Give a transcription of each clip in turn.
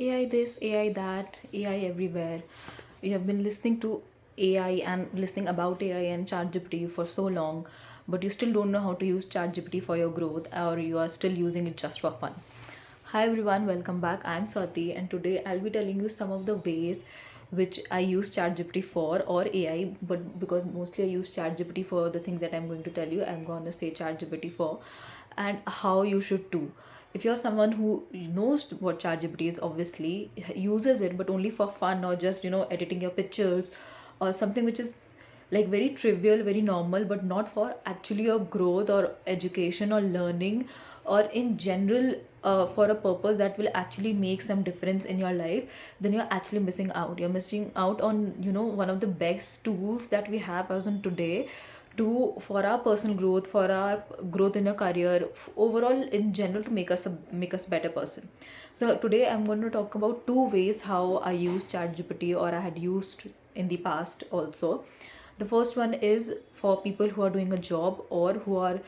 AI this, AI that, AI everywhere. We have been listening to AI and listening about AI and ChatGPT for so long, but you still don't know how to use ChatGPT for your growth, or you are still using it just for fun. Hi everyone, welcome back. I'm Swati, and today I'll be telling you some of the ways which I use ChatGPT for, or AI, but because mostly I use ChatGPT for the things that I'm going to tell you, I'm going to say ChatGPT for, and how you should too. If you're someone who knows what ChatGPT is, obviously uses it, but only for fun or just editing your pictures or something which is like very trivial, very normal, but not for actually your growth or education or learning, or in general, for a purpose that will actually make some difference in your life, then you're actually missing out. You're missing out on one of the best tools that we have as on today to for our personal growth, for our growth in a career, overall in general, to make us better person. So today I'm going to talk about two ways how I use ChatGPT, or I had used in the past also. The first one is for people who are doing a job, or who are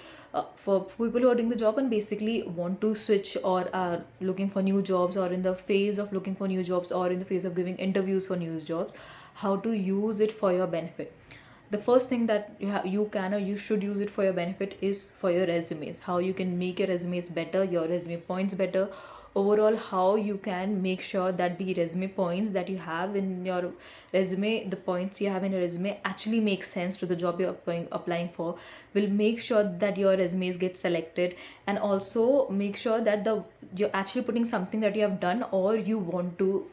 for people who are doing the job and basically want to switch, or are looking for new jobs, or in the phase of looking for new jobs, or in the phase of giving interviews for new jobs, how to use it for your benefit. The first thing that you can, or you should use it for your benefit, is for your resumes. How you can make your resumes better, your resume points better, overall how you can make sure that the resume points that you have in your resume, the points you have in your resume, actually make sense to the job you're applying for, will make sure that your resumes get selected, and also make sure that the you're actually putting something that you have done or you want to,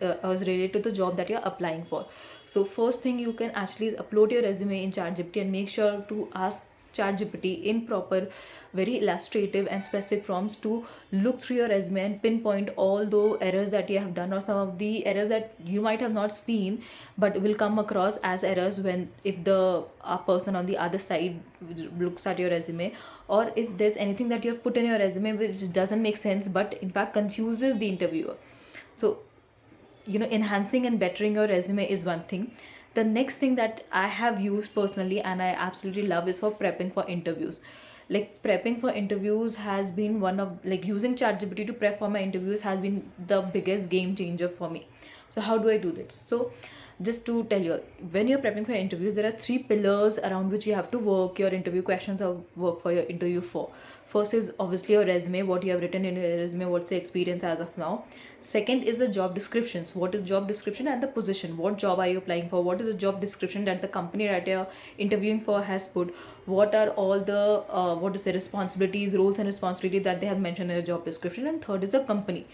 as related to the job that you're applying for. So first thing you can actually is upload your resume in ChatGPT, and make sure to ask ChatGPT in proper, very illustrative and specific prompts to look through your resume and pinpoint all the errors that you have done, or some of the errors that you might have not seen but will come across as errors when, if the person on the other side looks at your resume, or if there's anything that you have put in your resume which doesn't make sense but in fact confuses the interviewer. So enhancing and bettering your resume is one thing. The next thing that I have used personally and I absolutely love is for prepping for interviews. Like prepping for interviews has been one of, like, using ChatGPT to prep for my interviews has been the biggest game changer for me. So how do I do this? So just to tell you, when you're prepping for interviews, there are three pillars around which you have to work your interview questions or work for your interview for. First is obviously your resume, what you have written in your resume, what's the experience as of now. Second is the job descriptions, what is job description, and the position, what job are you applying for, what is the job description that the company that you're interviewing for has put, what are all the what is the responsibilities, roles and responsibilities that they have mentioned in the job description. And third is the company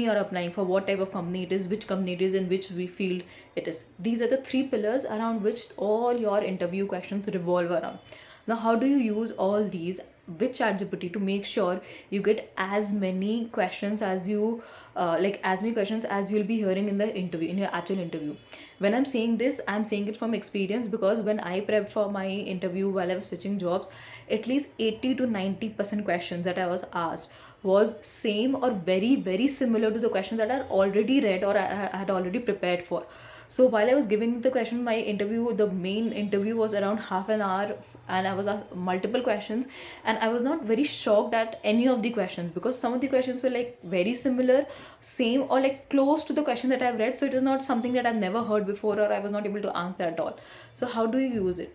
you're applying for, what type of company it is, which company it is, in which we field it is. These are the three pillars around which all your interview questions revolve around. Now how do you use all these with ChatGPT to make sure you get as many questions as you as many questions as you'll be hearing in the interview, in your actual interview. When I'm saying this, I'm saying it from experience, because when I prepped for my interview while I was switching jobs, at least 80 to 90% questions that I was asked was same or very very similar to the questions that I already read, or I had already prepared for. So while I was giving the question, my interview, the main interview was around half an hour, and I was asked multiple questions, and I was not very shocked at any of the questions, because some of the questions were like very similar, same, or like close to the question that I've read. So it is not something that I've never heard before, or I was not able to answer at all. So how do you use it?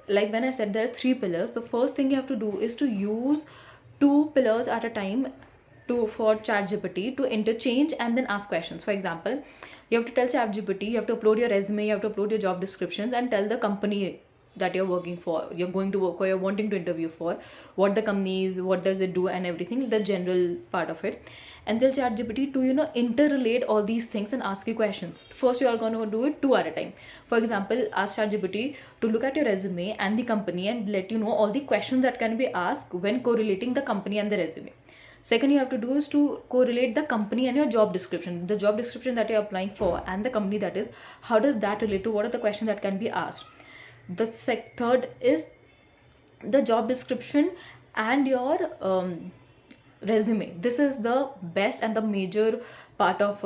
Like when I said there are three pillars, the first thing you have to do is to use two pillars at a time to for ChatGPT to interchange and then ask questions. For example, you have to tell ChatGPT, you have to upload your resume, you have to upload your job descriptions, and tell the company that you're working for, you're going to work or you're wanting to interview for, what the company is, what does it do, and everything, the general part of it. And tell ChatGPT to interrelate all these things and ask you questions. First, you are going to do it two at a time. For example, ask ChatGPT to look at your resume and the company and let you know all the questions that can be asked when correlating the company and the resume. Second, you have to do is to correlate the company and your job description, the job description that you're applying for and the company that is, how does that relate to what are the questions that can be asked. The third is the job description and your resume. This is the best and the major part of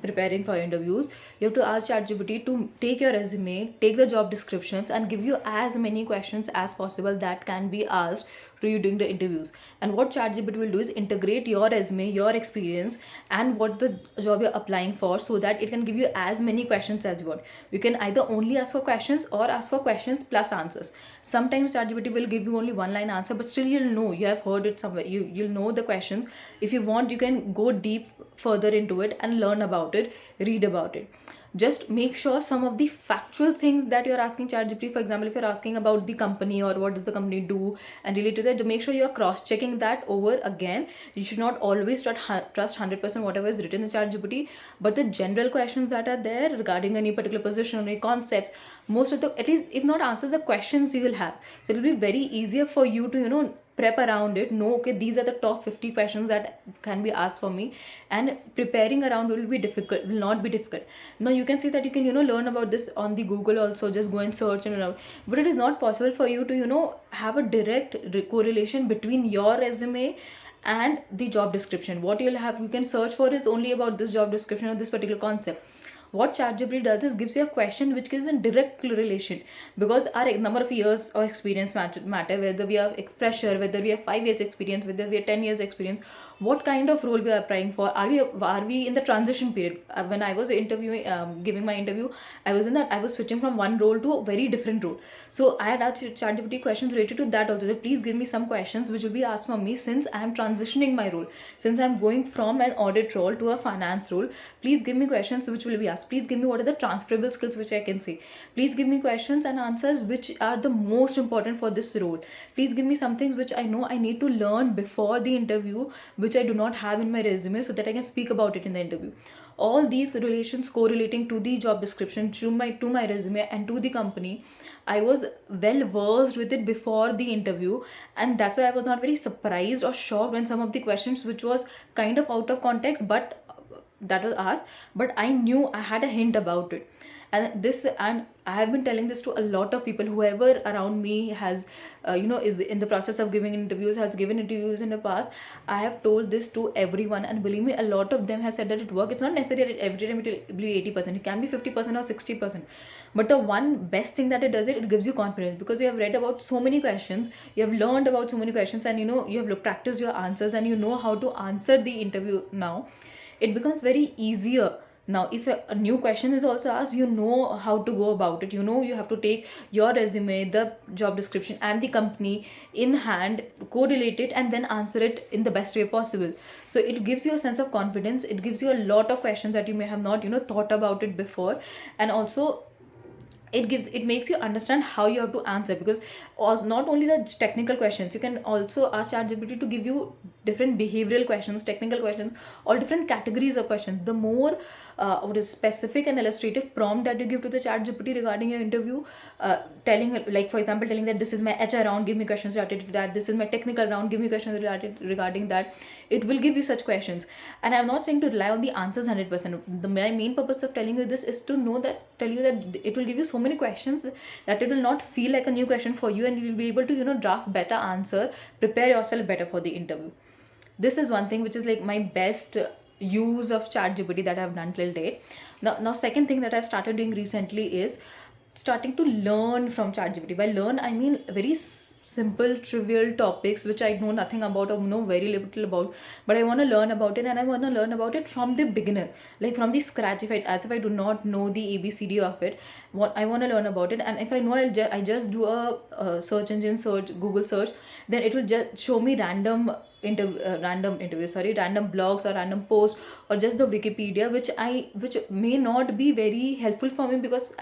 preparing for interviews. You have to ask ChatGPT to take your resume, take the job descriptions, and give you as many questions as possible that can be asked to you during the interviews. And what ChatGPT will do is integrate your resume, your experience, and what the job you're applying for, so that it can give you as many questions as you want. You can either only ask for questions or ask for questions plus answers. Sometimes ChatGPT will give you only one line answer, but still you'll know, you have heard it somewhere, you'll know the questions. If you want, you can go deep further into it and learn about it, read about it. Just make sure some of the factual things that you're asking ChatGPT, for example, if you're asking about the company or what does the company do and relate to that, to make sure you're cross-checking that over again. You should not always trust 100% whatever is written in ChatGPT, but the general questions that are there regarding any particular position or any concepts, most of the, at least if not answers, the questions you will have. So it will be very easier for you to prep around it, know, okay, these are the top 50 questions that can be asked for me, and preparing around will be difficult, will not be difficult. Now you can see that you can learn about this on the Google also, just go and search and around, but it is not possible for you to have a direct correlation between your resume and the job description. What you'll have, you can search for is only about this job description or this particular concept. What ChatGPT does is gives you a question which is in direct correlation, because our number of years of experience matter, whether we are a fresher, whether we have 5 years experience, whether we have 10 years experience, what kind of role we are applying for, are we in the transition period. When I was interviewing, giving my interview, I was switching from one role to a very different role. So I had asked ChatGPT questions related to that also, that please give me some questions which will be asked for me, since I am transitioning my role, since I am going from an audit role to a finance role. Please give me questions which will be asked. Please give me what are the transferable skills which I can say. Please give me questions and answers which are the most important for this role. Please give me some things which I know I need to learn before the interview, which I do not have in my resume, so that I can speak about it in the interview. All these relations correlating to the job description, to my resume, and to the company, I was well versed with it before the interview, and that's why I was not very surprised or shocked when some of the questions which was kind of out of context, but that was asked, but I knew I had a hint about it. And I have been telling this to a lot of people, whoever around me has is in the process of giving interviews, has given interviews in the past. I have told this to everyone, and believe me, a lot of them have said that it works. It's not necessary that every time it will be 80%, it can be 50% or 60%, but the one best thing that it does, it gives you confidence, because you have read about so many questions, you have learned about so many questions, and you have practiced your answers, and you know how to answer the interview. Now it becomes very easier. Now if a new question is also asked, you know how to go about it. You have to take your resume, the job description, and the company in hand, correlate it, and then answer it in the best way possible. So it gives you a sense of confidence. It gives you a lot of questions that you may have not thought about it before. And also it makes you understand how you have to answer, because not only the technical questions, you can also ask ChatGPT to give you different behavioral questions, technical questions, or different categories of questions. The more what is specific and illustrative prompt that you give to the ChatGPT regarding your interview, telling, like for example, telling that this is my HR round, give me questions related to that, this is my technical round, give me questions regarding that, it will give you such questions. And I'm not saying to rely on the answers 100%. My main purpose of telling you this is to tell you that it will give you so many questions that it will not feel like a new question for you, and you will be able to draft better answer, prepare yourself better for the interview. This is one thing which is like my best use of ChatGPT that I've done till date. Now second thing that I've started doing recently is starting to learn from ChatGPT. By learn, I mean very simple trivial topics which I know nothing about or know very little about, but I want to learn about it, and I want to learn about it from the beginner, like from the scratch. As if I do not know the ABCD of it, what I want to learn about it. And if I know, I just do a search engine search, Google search, then it will just show me random blogs or random posts, or just the Wikipedia, which may not be very helpful for me, because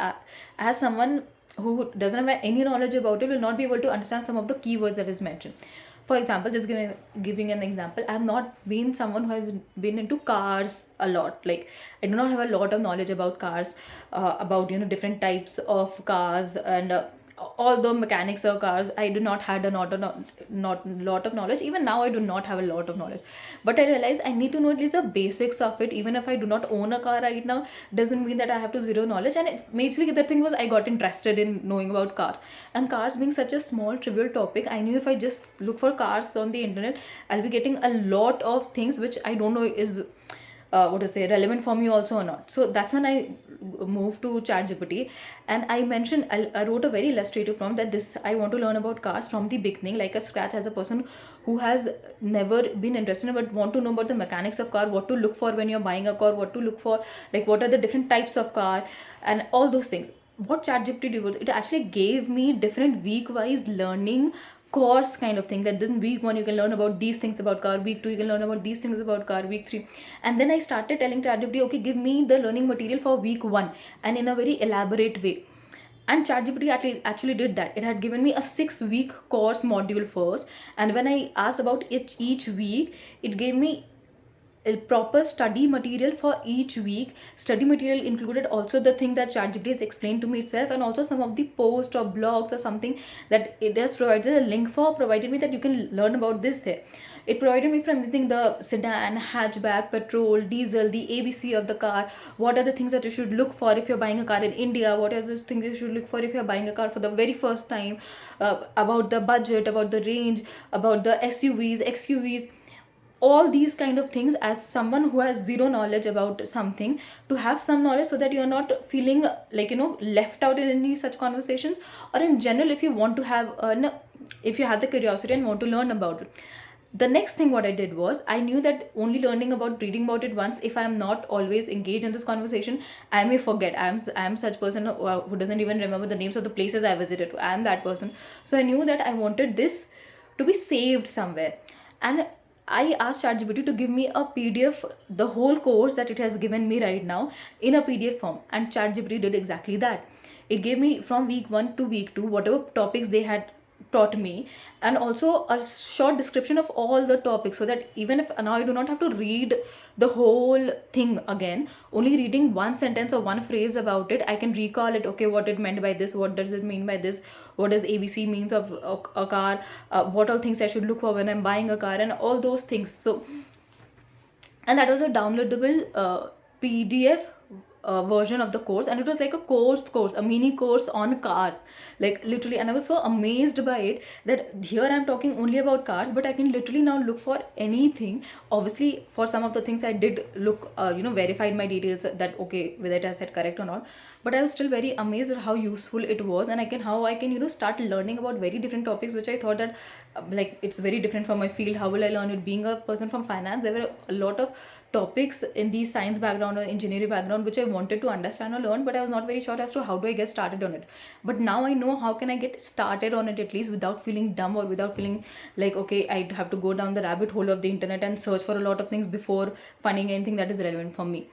as someone who doesn't have any knowledge about it will not be able to understand some of the keywords that is mentioned. For example, just giving an example, I have not been someone who has been into cars a lot. Like, I do not have a lot of knowledge about cars, about different types of cars, and all the mechanics of cars. I do not had not lot of knowledge. Even now I do not have a lot of knowledge, but I realize I need to know at least the basics of it. Even if I do not own a car right now, doesn't mean that I have to zero knowledge. And it's basically, the thing was, I got interested in knowing about cars, and cars being such a small trivial topic, I knew if I just look for cars on the internet, I'll be getting a lot of things which I don't know is what to say, relevant for me also or not. So that's when I moved to ChatGPT, and I mentioned, I wrote a very illustrative prompt that this, I want to learn about cars from the beginning, like a scratch, as a person who has never been interested but want to know about the mechanics of car, what to look for when you're buying a car, what to look for, like what are the different types of car, and all those things. What ChatGPT did was it actually gave me different week-wise learning course kind of thing, that this week 1 you can learn about these things about car, week 2 you can learn about these things about car, week 3. And then I started telling ChatGPT, okay, give me the learning material for week 1 and in a very elaborate way. And ChatGPT actually did that. It had given me a 6-week course module first, and when I asked about each week, it gave me a proper study material for each week. Study material included also the thing that ChatGPT has explained to me itself, and also some of the posts or blogs or something that it has provided a link for, provided me that you can learn about this there. It provided me from everything: the sedan, hatchback, petrol, diesel, the ABC of the car, what are the things that you should look for if you're buying a car in India, what are the things you should look for if you're buying a car for the very first time, about the budget, about the range, about the SUVs, XUVs, all these kind of things. As someone who has zero knowledge about something, to have some knowledge so that you're not feeling like, left out in any such conversations, or in general, if you want to have no, if you have the curiosity and want to learn about it. The next thing what I did was, I knew that only reading about it once, if I'm not always engaged in this conversation, I may forget. I'm such person who doesn't even remember the names of the places I visited. I am that person. So I knew that I wanted this to be saved somewhere, and I asked ChatGPT to give me a PDF, the whole course that it has given me right now, in a PDF form, and ChatGPT did exactly that. It gave me from week 1 to week 2 whatever topics they had taught me, and also a short description of all the topics, so that even if now I do not have to read the whole thing again, only reading one sentence or one phrase about it, I can recall it. Okay, what it meant by this, what does it mean by this, what does ABC means of a car, what all things I should look for when I'm buying a car, and all those things. So, and that was a downloadable PDF version of the course, and it was like a course, a mini course on cars, like literally. And I was so amazed by it, that here I'm talking only about cars, but I can literally now look for anything. Obviously, for some of the things I did look, verified my details, that okay, whether it has said correct or not. But I was still very amazed at how useful it was, and how I can start learning about very different topics, which I thought that like it's very different from my field. How will I learn it? Being a person from finance, there were a lot of topics in the science background or engineering background which I wanted to understand or learn, but I was not very sure as to how do I get started on it. But now I know how can I get started on it, at least without feeling dumb, or without feeling like okay, I have to go down the rabbit hole of the internet and search for a lot of things before finding anything that is relevant for me.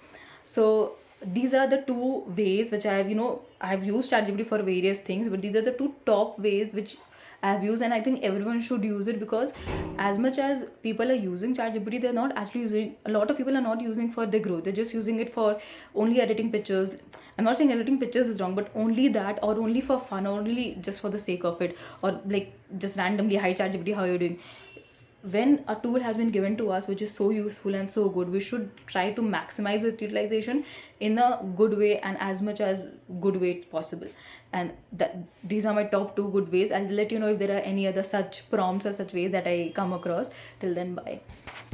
So these are the two ways which I've used ChatGPT for various things, but these are the two top ways which I have used, and I think everyone should use it, because as much as people are using ChatGPT, they're not actually using. A lot of people are not using for their growth. They're just using it for only editing pictures. I'm not saying editing pictures is wrong, but only that, or only for fun, or only just for the sake of it, or like just randomly, hi ChatGPT, how are you doing? When a tool has been given to us which is so useful and so good, we should try to maximize its utilization in a good way, and as much as good way it's possible. And these are my top 2 good ways. I'll let you know if there are any other such prompts or such ways that I come across. Till then, bye.